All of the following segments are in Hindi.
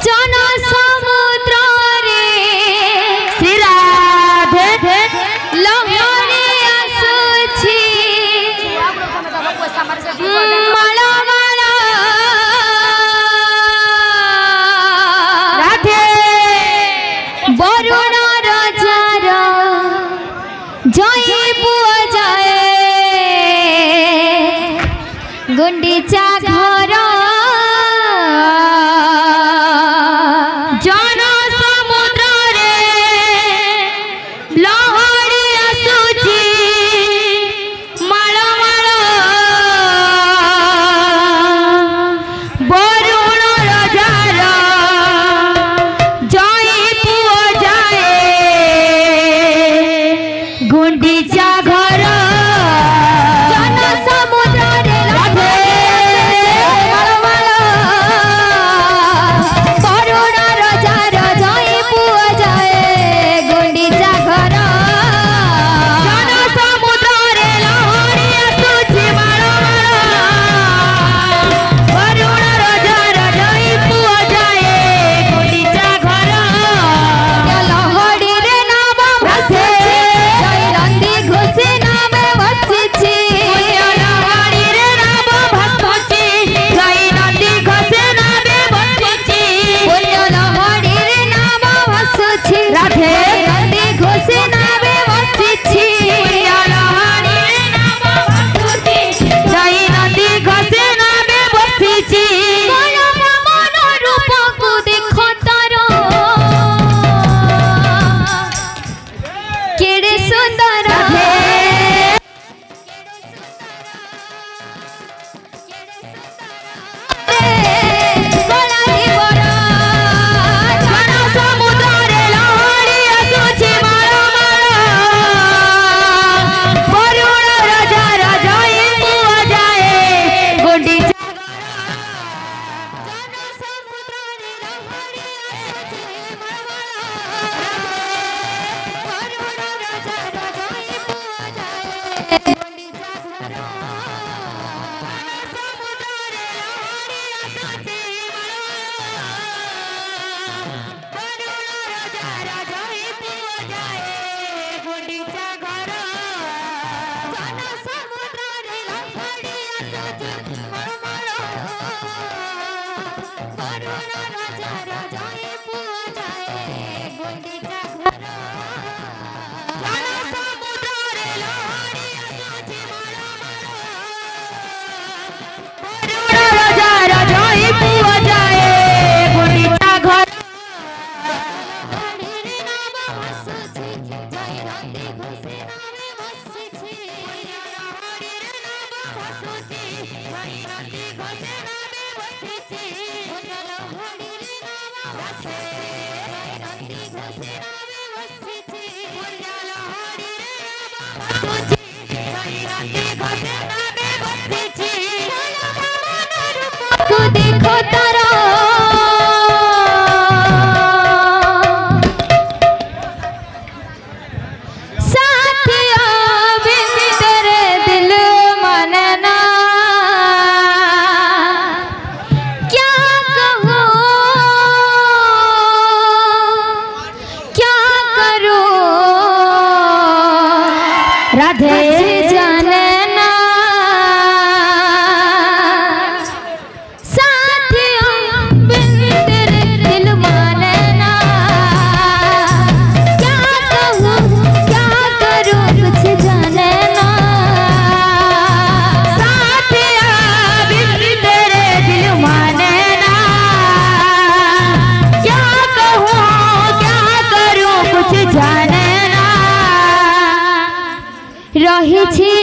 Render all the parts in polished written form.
जन समुद्र रे श्री राधे लहरी आसुछि माल माल राधे वरुण राजार जय पुआ जाए गुंडीचा घर जन समुद्र रे लहरी आसुछि माल माल वरुण राजार जय पुआ जाए गुंडीचा घर जन समुद्र रे देखो तारा साथिया बिन तेरे दिल मानना क्या कहूँ क्या करूँ राधे जानना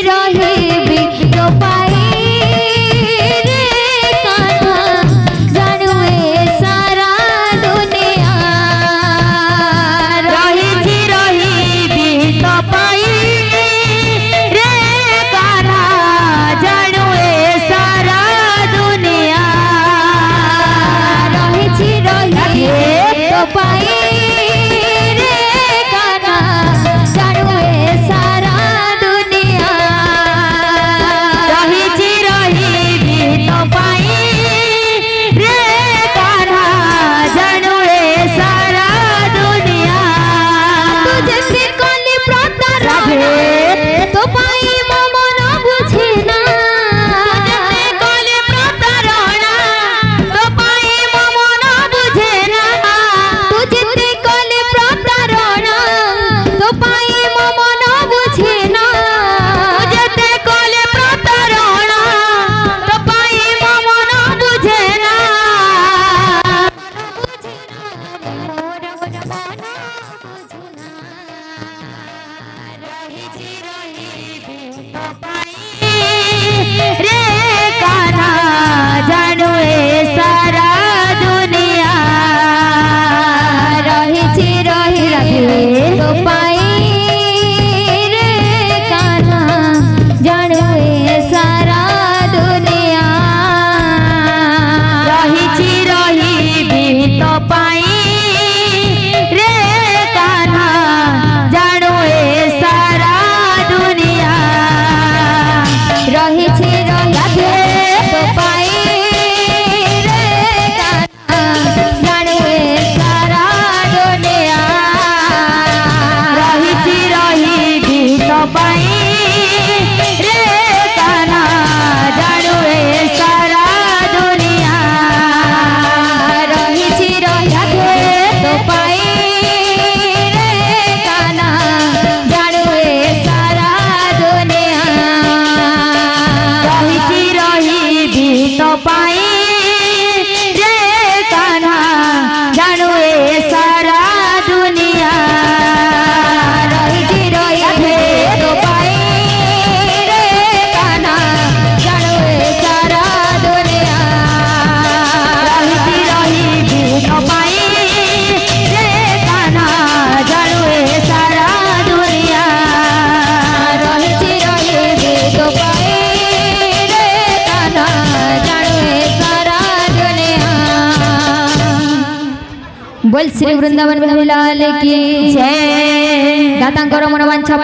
रही तो पाई रे कान्हा जानू ए सारा दुनिया रही तो पाई रे कान्हा जानू ए सारा दुनिया रही तो पाई रे कान्हा जानू ए सारा दुनिया बोल श्री वृंदावन बिहारी लाल की जय। दातांकर मनोवांछा